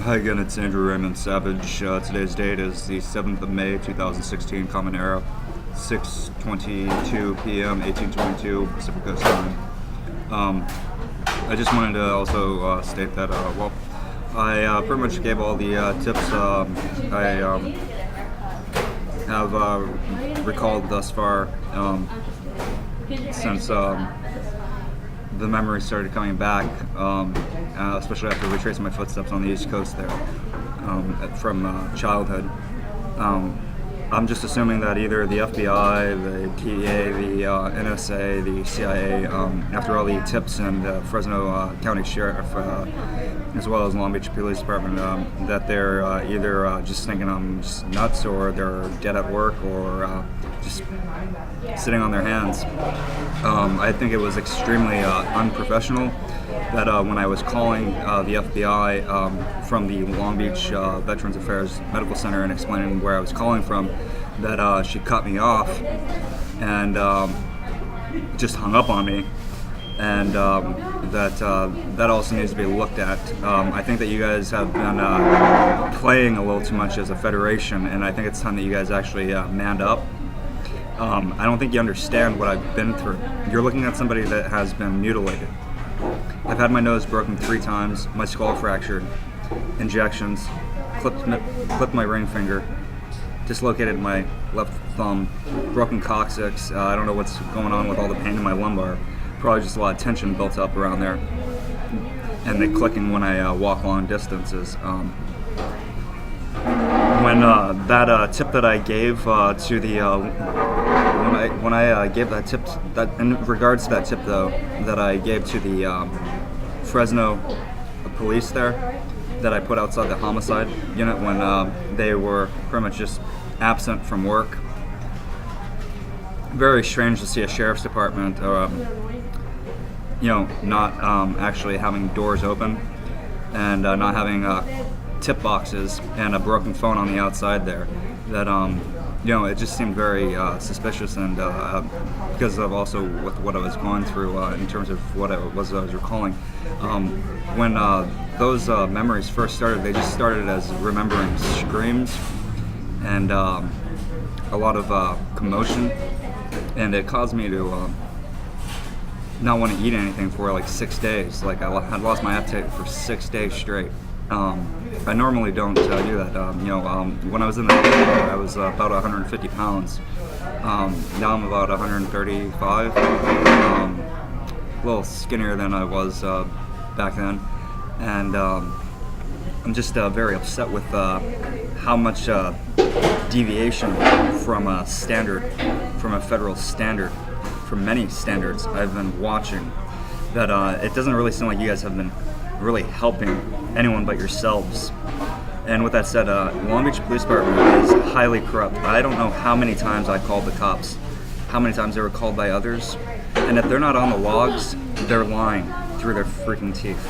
Hi again, it's Andrew Raymond Savage. Today's date is the 7th of May, 2016, Common Era, 6:22 p.m., 1822 Pacific Coast Time. I just wanted to also state that, I pretty much gave all the tips I have recalled thus far since the memories started coming back, especially after retracing my footsteps on the East Coast there from childhood. I'm just assuming that either the FBI, the DEA, the NSA, the CIA, after all the tips, and Fresno County Sheriff, as well as Long Beach Police Department, that they're either just thinking I'm just nuts, or they're dead at work, or just sitting on their hands. I think it was extremely unprofessional that when I was calling the FBI from the Long Beach Veterans Affairs Medical Center and explaining where I was calling from, that she cut me off and just hung up on me, and that also needs to be looked at. I think that you guys have been playing a little too much as a federation, and I think it's time that you guys actually manned up. I don't think you understand what I've been through. You're looking at somebody that has been mutilated. I've had my nose broken 3 times, my skull fractured, injections, clipped my ring finger, dislocated my left thumb, broken coccyx. I don't know what's going on with all the pain in my lumbar. Probably just a lot of tension built up around there, and the clicking when I walk long distances. When that tip that I gave to the when I gave that tip, that in regards to that tip though, that I gave to the Fresno police there, that I put outside the homicide unit when they were pretty much just absent from work. Very strange to see a sheriff's department, not actually having doors open, and not having tip boxes and a broken phone on the outside there. That it just seemed very suspicious, and because of also with what I was going through in terms of what it was I was recalling. When those memories first started, they just started as remembering screams and a lot of commotion, and it caused me to not want to eat anything for like 6 days. Like I had lost my appetite for 6 days straight. I normally don't do that. When I was in the Navy, I was about 150 pounds. Now I'm about 135. A little skinnier than I was back then, and I'm just very upset with how much deviation from a standard, from a federal standard, from many standards I've been watching. That it doesn't really seem like you guys have been really helping anyone but yourselves. And with that said, Long Beach Police Department is highly corrupt. I don't know how many times I called the cops, how many times they were called by others, and if they're not on the logs, they're lying through their freaking teeth.